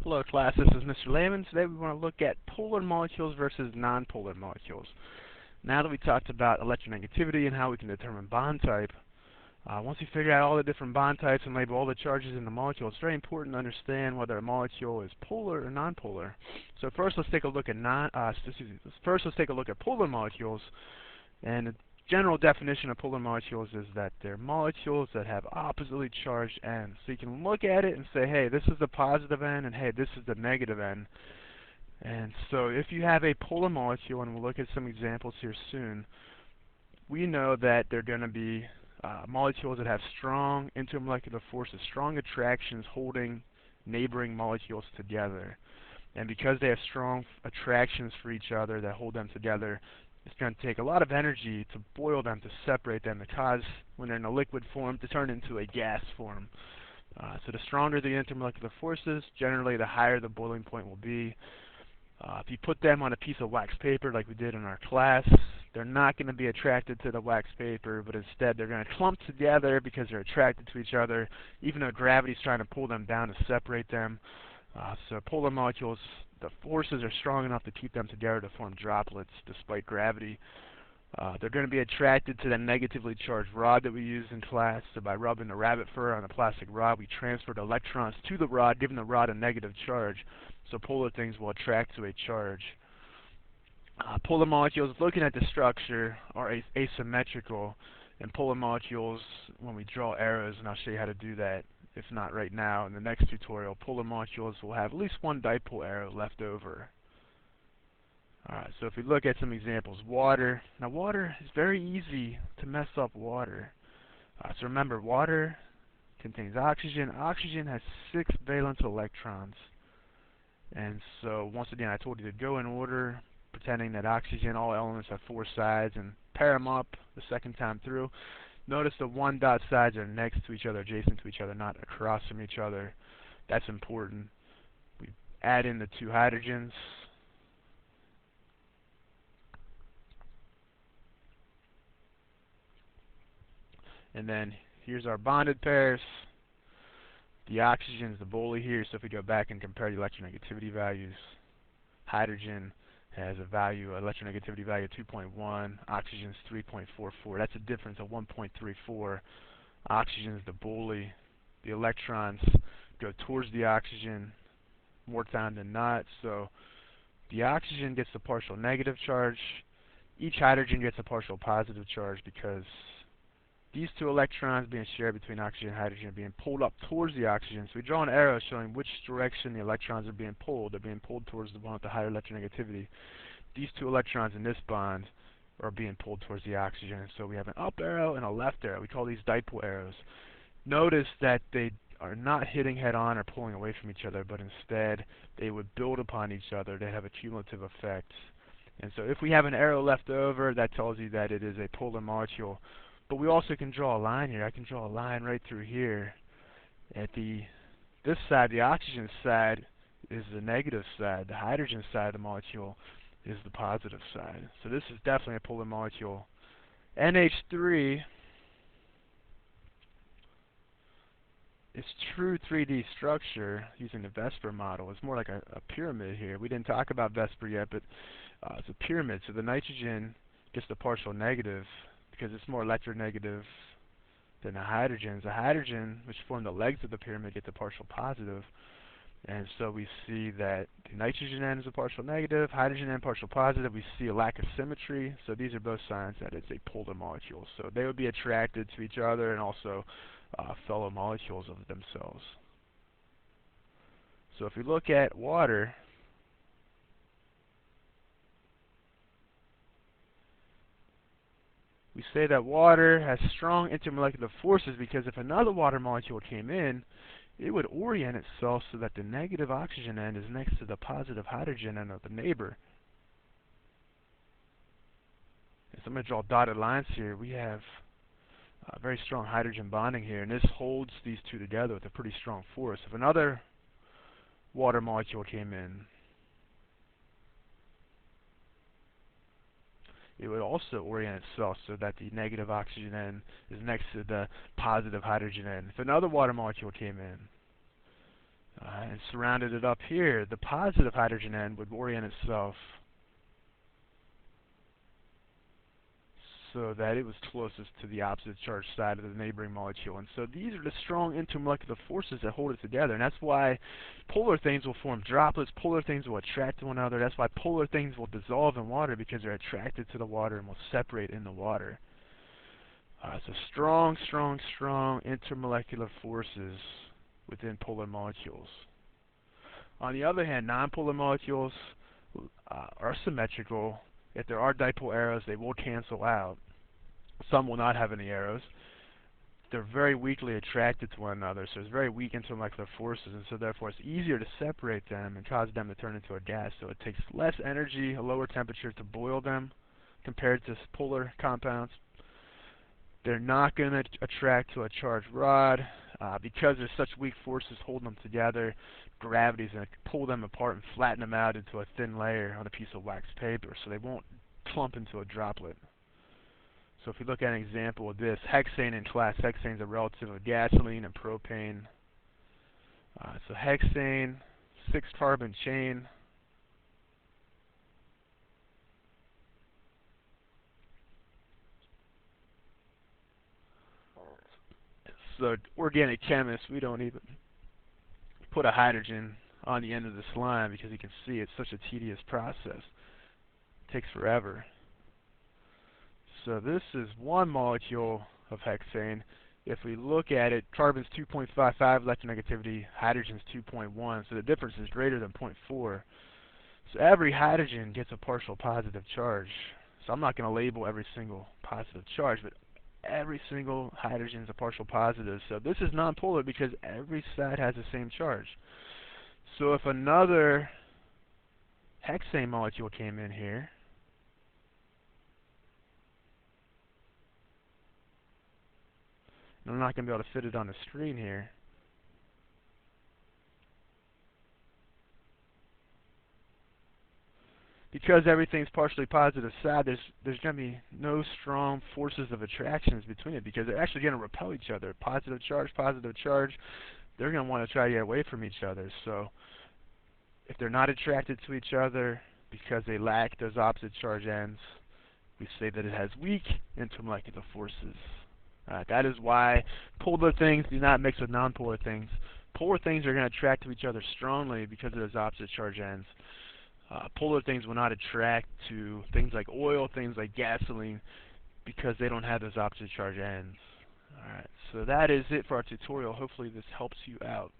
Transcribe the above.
Hello class, this is Mr. Lehman. Today we want to look at polar molecules versus nonpolar molecules. Now that we talked about electronegativity and how we can determine bond type, once you figure out all the different bond types and label all the charges in the molecule, it's very important to understand whether a molecule is polar or nonpolar. So first let's take a look at polar molecules. And the general definition of polar molecules is that they're molecules that have oppositely charged ends. So you can look at it and say, hey, this is the positive end, and hey, this is the negative end. And so if you have a polar molecule, and we'll look at some examples here soon, we know that they're going to be molecules that have strong intermolecular forces, strong attractions holding neighboring molecules together. And because they have strong attractions for each other that hold them together, it's going to take a lot of energy to boil them, to separate them, to cause, when they're in a liquid form, to turn into a gas form. So the stronger the intermolecular forces, generally the higher the boiling point will be. If you put them on a piece of wax paper like we did in our class, they're not going to be attracted to the wax paper, but instead they're going to clump together because they're attracted to each other, even though gravity's trying to pull them down to separate them. So polar molecules, the forces are strong enough to keep them together to form droplets despite gravity. They're going to be attracted to the negatively charged rod that we used in class. So by rubbing the rabbit fur on a plastic rod, we transferred electrons to the rod, giving the rod a negative charge. So polar things will attract to a charge. Polar molecules, looking at the structure, are asymmetrical. And polar molecules, when we draw arrows, and I'll show you how to do that, if not right now, in the next tutorial, polar molecules will have at least one dipole arrow left over. Alright, so if we look at some examples, water. Now water is very easy to mess up water. So remember, water contains oxygen. Oxygen has 6 valence electrons. And so once again, I told you to go in order, pretending that oxygen, all elements have 4 sides, and pair them up the second time through. Notice the 1 dot sides are next to each other, adjacent to each other, not across from each other. That's important. We add in the 2 hydrogens. And then here's our bonded pairs. The oxygen is the bully here, so if we go back and compare the electronegativity values, hydrogen has a value, electronegativity value of 2.1, oxygen is 3.44. That's a difference of 1.34. Oxygen is the bully. The electrons go towards the oxygen more time than not, so the oxygen gets the partial negative charge. Each hydrogen gets a partial positive charge because these 2 electrons being shared between oxygen and hydrogen are being pulled up towards the oxygen. So we draw an arrow showing which direction the electrons are being pulled. They're being pulled towards the one with the higher electronegativity. These 2 electrons in this bond are being pulled towards the oxygen. So we have an up arrow and a left arrow. We call these dipole arrows. Notice that they are not hitting head on or pulling away from each other, but instead they would build upon each other. They have a cumulative effect. And so if we have an arrow left over, that tells you that it is a polar molecule. But we also can draw a line here. I can draw a line right through here. At this side, the oxygen side, is the negative side. The hydrogen side of the molecule is the positive side. So this is definitely a polar molecule. NH3 is true 3D structure using the Vesper model. It's more like a pyramid here. We didn't talk about Vesper yet, but it's a pyramid. So the nitrogen gets the partial negative because it's more electronegative than the hydrogens. The hydrogen, which form the legs of the pyramid, get the partial positive. And so we see that the nitrogen end is a partial negative, hydrogen end partial positive. We see a lack of symmetry. So these are both signs that it's a polar molecule. So they would be attracted to each other and also fellow molecules of themselves. So if we look at water, we say that water has strong intermolecular forces because if another water molecule came in, it would orient itself so that the negative oxygen end is next to the positive hydrogen end of the neighbor. So I'm going to draw dotted lines here. We have very strong hydrogen bonding here, and this holds these 2 together with a pretty strong force. If another water molecule came in, it would also orient itself so that the negative oxygen end is next to the positive hydrogen end. If another water molecule came in, And surrounded it up here, the positive hydrogen end would orient itself so that it was closest to the opposite charged side of the neighboring molecule. And so these are the strong intermolecular forces that hold it together. And that's why polar things will form droplets, polar things will attract to one another. That's why polar things will dissolve in water, because they're attracted to the water and will separate in the water. So strong, strong, strong intermolecular forces within polar molecules. On the other hand, nonpolar molecules are symmetrical. If there are dipole arrows, they will cancel out. Some will not have any arrows. They're very weakly attracted to one another, so it's very weak intermolecular forces, and so therefore it's easier to separate them and cause them to turn into a gas. So it takes less energy, a lower temperature to boil them compared to polar compounds. They're not going to attract to a charged rod because there's such weak forces holding them together. Gravity's going to pull them apart and flatten them out into a thin layer on a piece of wax paper, so they won't clump into a droplet. So if we look at an example of this, hexane in class, hexane is a relative of gasoline and propane. So hexane, 6-carbon chain. So organic chemists, we don't even put a hydrogen on the end of this line because you can see it's such a tedious process. It takes forever. So this is one molecule of hexane. If we look at it, carbon's 2.55 electronegativity, hydrogen's 2.1, so the difference is greater than 0.4. So every hydrogen gets a partial positive charge. So I'm not going to label every single positive charge, but every single hydrogen is a partial positive. So this is nonpolar because every side has the same charge. So if another hexane molecule came in here, and I'm not going to be able to fit it on the screen here, because everything's partially positive side, there's going to be no strong forces of attractions between it, because they're actually going to repel each other. Positive charge, they're going to want to try to get away from each other. So if they're not attracted to each other because they lack those opposite charge ends, we say that it has weak intermolecular forces. That is why polar things do not mix with nonpolar things. Polar things are going to attract to each other strongly because of those opposite charge ends. Polar things will not attract to things like oil, things like gasoline, because they don't have those opposite charge ends. Alright, so that is it for our tutorial. Hopefully this helps you out.